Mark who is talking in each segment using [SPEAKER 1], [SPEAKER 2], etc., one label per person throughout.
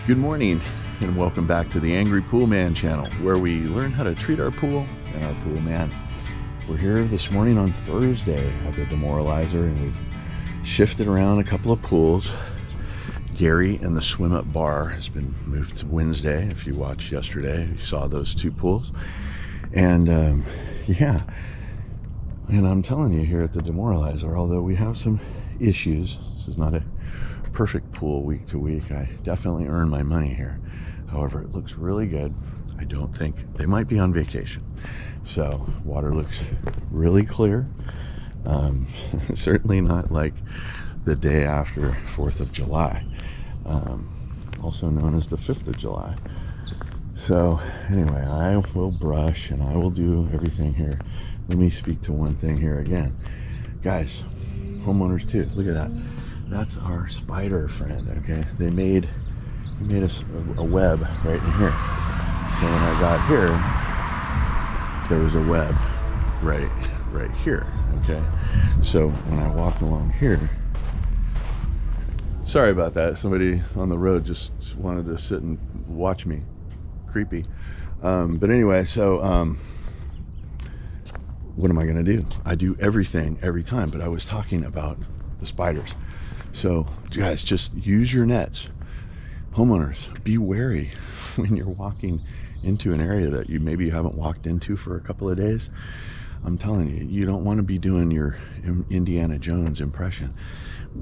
[SPEAKER 1] Good morning and welcome back to the Angry Poolman channel, where we learn how to treat our pool and our pool man. We're here this morning on Thursday at the Demoralizer, and we've shifted around a couple of pools. Gary and the swim up bar has been moved to Wednesday. If you watched yesterday, you saw those two pools. And yeah, and I'm telling you, here at the Demoralizer, although we have some issues, this is not a perfect pool week to week. I definitely earn my money here. However, it looks really good. I don't think they might be on vacation. So water looks really clear. Certainly not like the day after 4th of July, also known as the 5th of July. So anyway, I will brush and I will do everything here. Let me speak to one thing here again. Guys, homeowners too, look at that. That's our spider friend, okay? He made us a web right in here. So when I got here, there was a web right here, okay? So when I walked along here, sorry about that. Somebody on the road just wanted to sit and watch me. Creepy. But anyway, so what am I gonna do? I do everything every time, but I was talking about the spiders. So guys, just use your nets. Homeowners, be wary when you're walking into an area that you maybe haven't walked into for a couple of days. I'm telling you, you don't want to be doing your Indiana Jones impression.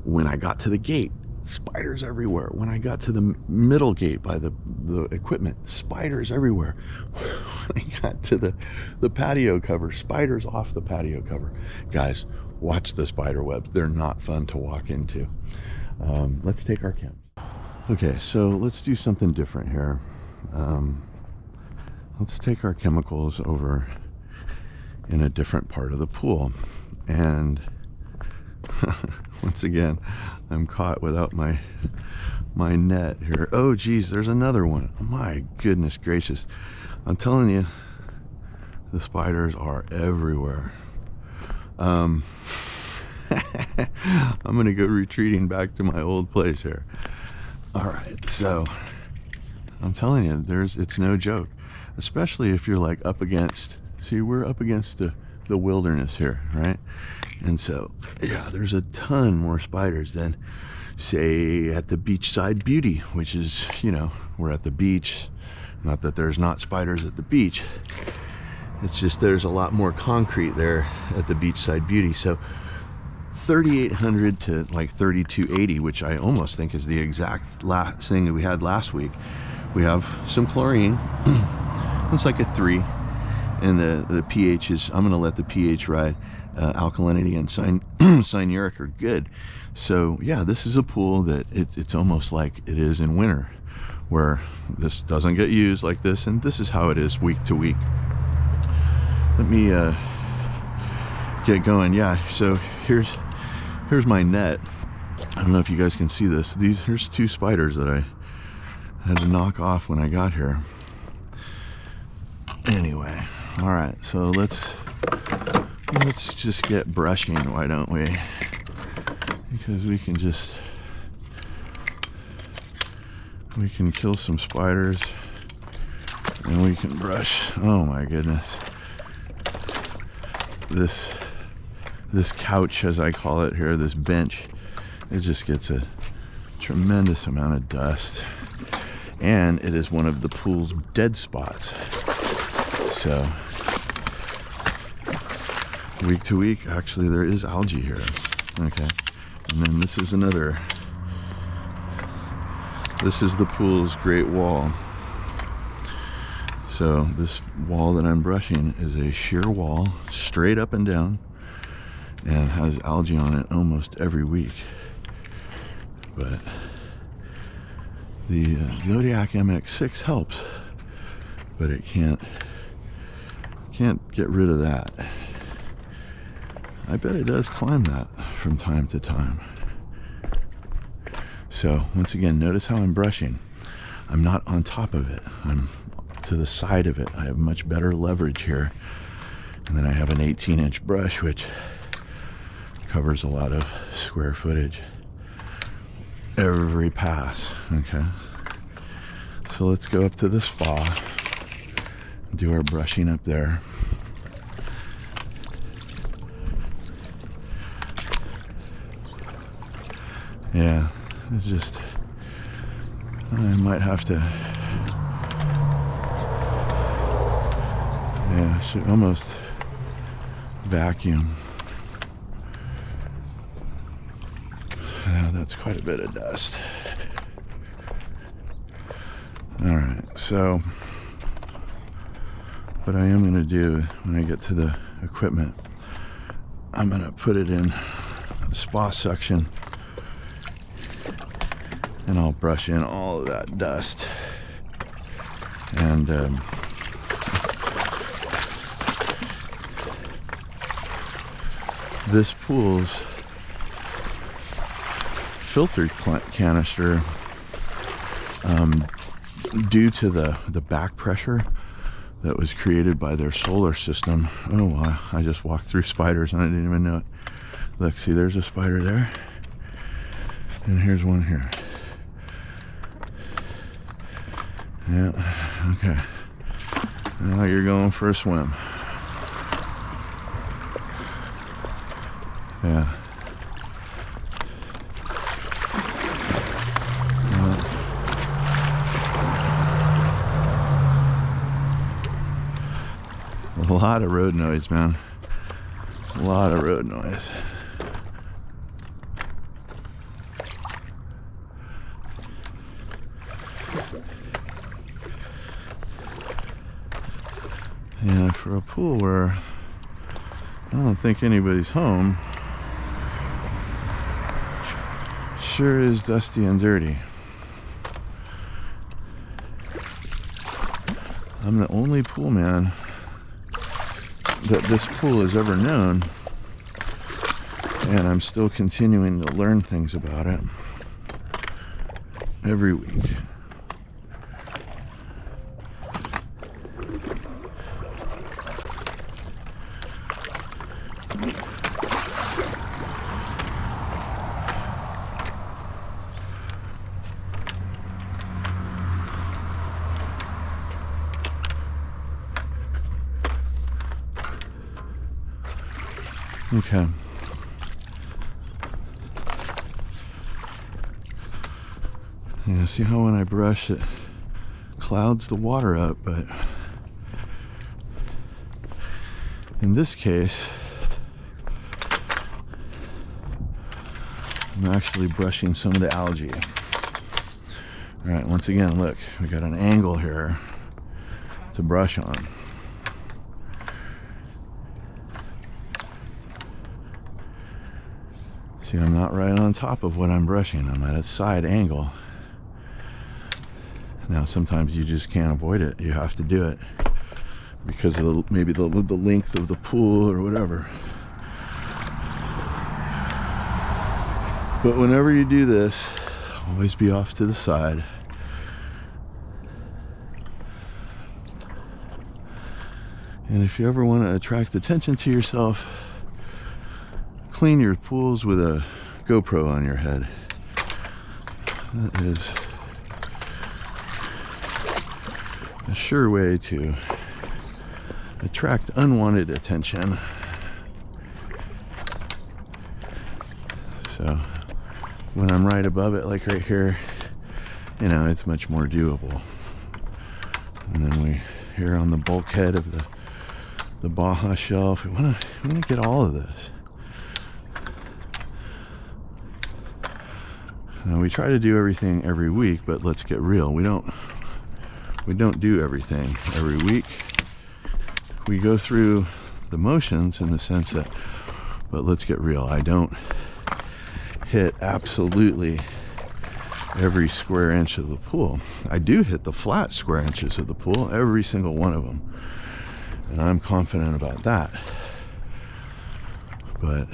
[SPEAKER 1] When I got to the gate, spiders everywhere. When I got to the middle gate by the equipment, spiders everywhere. When I got to the patio cover, spiders off the patio cover. Guys, watch the spider webs. They're not fun to walk into. Let's take our chem. Okay, so let's do something different here. Let's take our chemicals over in a different part of the pool. And once again, I'm caught without my net here. Oh geez, there's another one. My goodness gracious. I'm telling you, the spiders are everywhere. I'm gonna go retreating back to my old place here. All right, so I'm telling you, it's no joke, especially if you're like up against, see, we're up against the wilderness here, right? And so yeah, there's a ton more spiders than say at the Beachside Beauty, which is, you know, we're at the beach. Not that there's not spiders at the beach, it's just there's a lot more concrete there at the Beachside Beauty. So 3,800 to like 3,280, which I almost think is the exact last thing that we had last week. We have some chlorine. It's like a 3, and the pH is, I'm gonna let the pH ride. Alkalinity and cyanuric are good. So yeah, this is a pool that it's almost like it is in winter, where this doesn't get used like this, and this is how it is week to week. Let me get going. Yeah, so here's my net. I don't know if you guys can see this. Here's 2 spiders that I had to knock off when I got here. Anyway, all right, so let's just get brushing, why don't we? Because we can kill some spiders and we can brush. Oh my goodness. This couch, as I call it here, this bench, it just gets a tremendous amount of dust, and it is one of the pool's dead spots. So week to week, actually, there is algae here. Okay, and then this is another. This is the pool's Great Wall. So this wall that I'm brushing is a sheer wall, straight up and down, and has algae on it almost every week. But the Zodiac MX6 helps, but it can't get rid of that. I bet it does climb that from time to time. So once again, notice how I'm brushing. I'm not on top of it. I'm to the side of it. I have much better leverage here. And then I have an 18-inch brush, which covers a lot of square footage every pass. Okay. So let's go up to the spa and do our brushing up there. Yeah, it's just, I might have to, yeah, I should almost vacuum. Yeah, that's quite a bit of dust. All right, so what I am going to do when I get to the equipment, I'm going to put it in the spa section, and I'll brush in all of that dust. And this pool's filtered canister, due to the back pressure that was created by their solar system. Oh wow, I just walked through spiders and I didn't even know it. Look, see, there's a spider there, and here's one here. Yeah, okay. Now you're going for a swim. Yeah. A lot of road noise, man. A lot of road noise. Yeah, for a pool where I don't think anybody's home, sure is dusty and dirty. I'm the only pool man that this pool has ever known, and I'm still continuing to learn things about it every week. Okay. Yeah, see how when I brush it clouds the water up, but in this case I'm actually brushing some of the algae. All right, once again, look, we got an angle here to brush on. See, I'm not right on top of what I'm brushing. I'm at a side angle. Now, sometimes you just can't avoid it. You have to do it because of maybe the length of the pool or whatever. But whenever you do this, always be off to the side. And if you ever want to attract attention to yourself, clean your pools with a GoPro on your head. That is a sure way to attract unwanted attention. So when I'm right above it, like right here, you know, it's much more doable. And then we here on the bulkhead of the Baja shelf, we want to get all of this. Now, we try to do everything every week, but let's get real. We don't do everything every week. We go through the motions in the sense that, but let's get real. I don't hit absolutely every square inch of the pool. I do hit the flat square inches of the pool, every single one of them. And I'm confident about that. But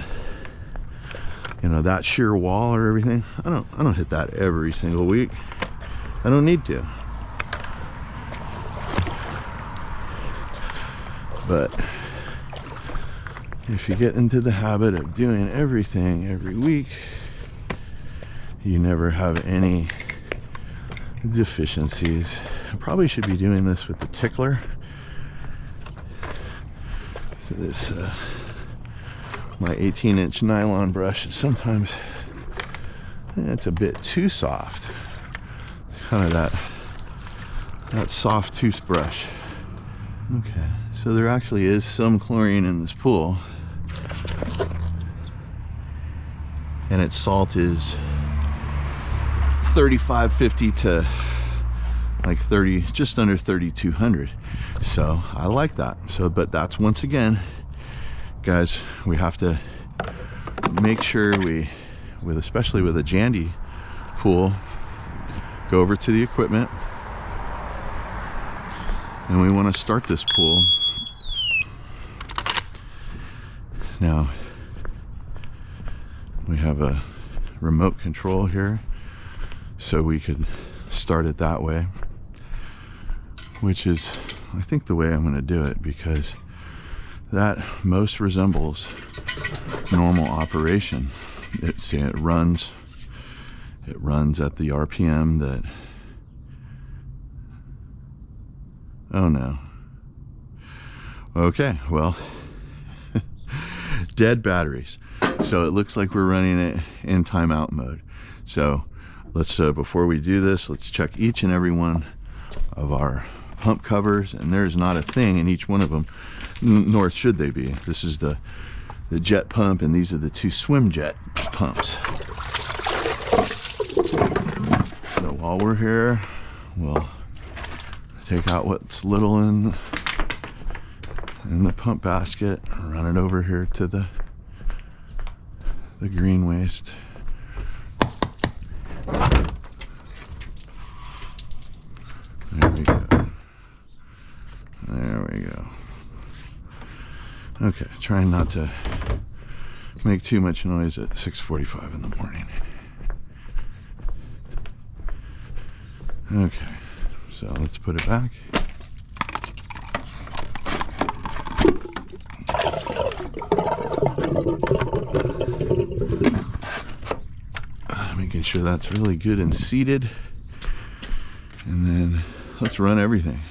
[SPEAKER 1] you know, that sheer wall or everything, I don't hit that every single week. I don't need to. But if you get into the habit of doing everything every week, you never have any deficiencies. I probably should be doing this with the tickler. So this, my 18-inch nylon brush is sometimes, it's a bit too soft. It's kind of that soft toothbrush. Okay, so there actually is some chlorine in this pool, and its salt is 3550 to like 30, just under 3200. So I like that. So, but that's, once again, guys, we have to make sure we, especially with a Jandy pool, go over to the equipment, and we want to start this pool. Now we have a remote control here, so we could start it that way, which is, I think, the way I'm going to do it, because that most resembles normal operation. It runs at the RPM that, oh no, okay, well, dead batteries. So it looks like we're running it in timeout mode. So let's, before we do this, let's check each and every one of our pump covers, and there's not a thing in each one of them, nor should they be. This is the jet pump, and these are the two swim jet pumps. So while we're here, we'll take out what's little in the pump basket, run it over here to the green waste. There we go. There we go. Okay, trying not to make too much noise at 6:45 in the morning. Okay, so let's put it back. Making sure that's really good and seated, and then let's run everything.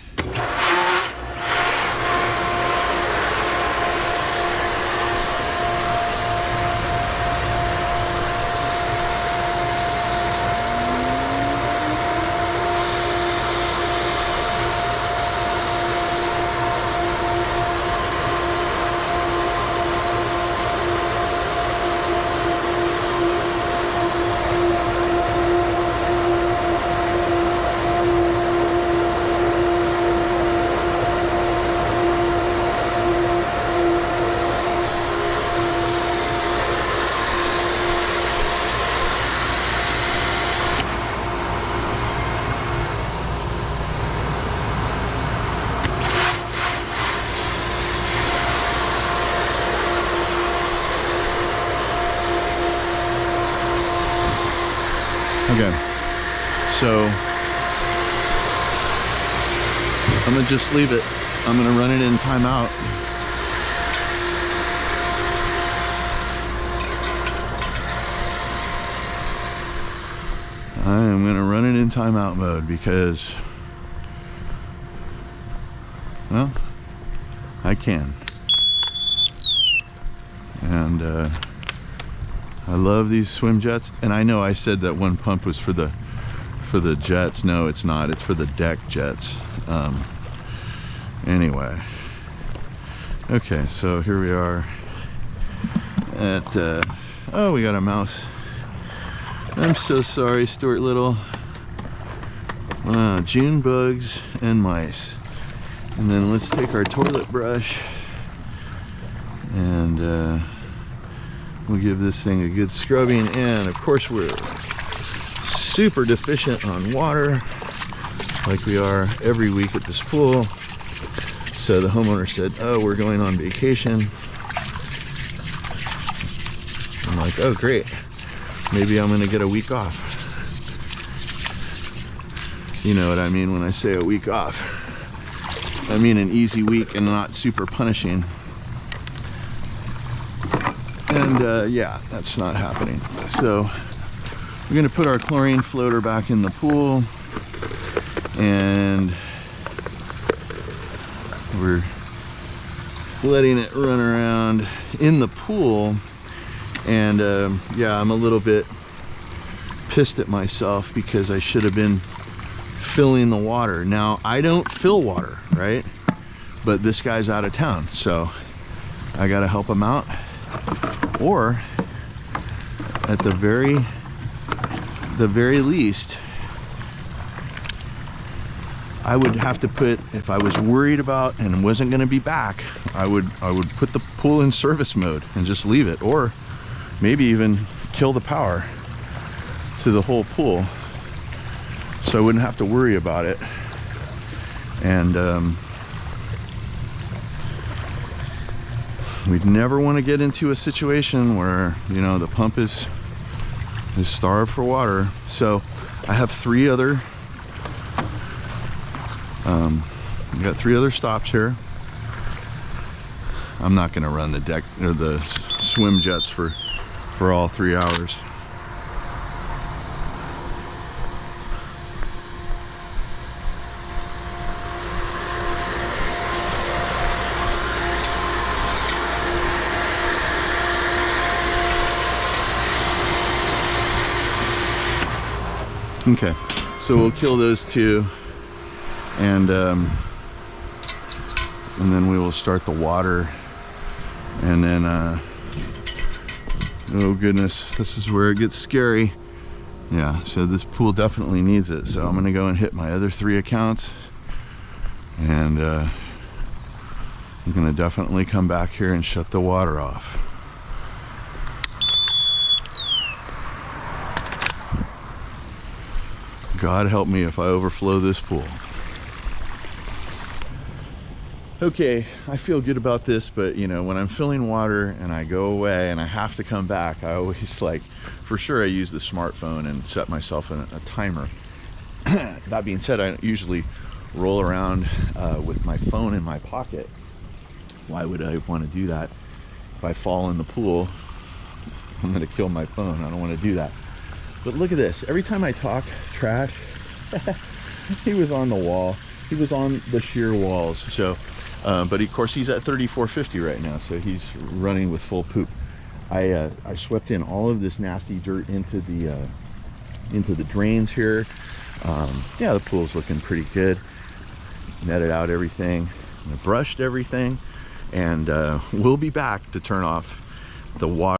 [SPEAKER 1] Okay, so I'm gonna just leave it. I'm gonna run it in timeout. I am gonna run it in timeout mode because, well, I can. And I love these swim jets, and I know I said that one pump was for the jets. No, it's not. It's for the deck jets. Anyway, okay, so here we are at oh, we got a mouse. I'm so sorry, Stuart Little. June bugs and mice. And then let's take our toilet brush and we'll give this thing a good scrubbing. And of course we're super deficient on water, like we are every week at this pool. So the homeowner said, oh, we're going on vacation. I'm like, oh great, maybe I'm gonna get a week off. You know what I mean when I say a week off. I mean an easy week and not super punishing. And yeah, that's not happening. So we're gonna put our chlorine floater back in the pool. and we're letting it run around in the pool. And yeah, I'm a little bit pissed at myself because I should have been filling the water. Now, I don't fill water, right? But this guy's out of town, so I gotta help him out. Or at the very least, I would have to put, if I was worried about and wasn't going to be back, I would put the pool in service mode and just leave it, or maybe even kill the power to the whole pool so I wouldn't have to worry about it. And we'd never want to get into a situation where, you know, the pump is starved for water. So I have three other we got 3 other stops here. I'm not going to run the deck or the swim jets for all 3 hours. Okay, so we'll kill those 2, and then we will start the water, and then oh goodness, this is where it gets scary. Yeah, so this pool definitely needs it. So I'm gonna go and hit my other 3 accounts, and I'm gonna definitely come back here and shut the water off. God help me if I overflow this pool. Okay, I feel good about this, but you know, when I'm filling water and I go away and I have to come back, I always, like, for sure I use the smartphone and set myself a timer. That being said, I usually roll around with my phone in my pocket. Why would I want to do that? If I fall in the pool, I'm gonna kill my phone. I don't want to do that. But look at this, every time I talk trash, he was on the wall, he was on the sheer walls. So but of course he's at 3450 right now, so he's running with full poop. I swept in all of this nasty dirt into the drains here. Yeah, the pool's looking pretty good. Netted out everything, I brushed everything, and we'll be back to turn off the water.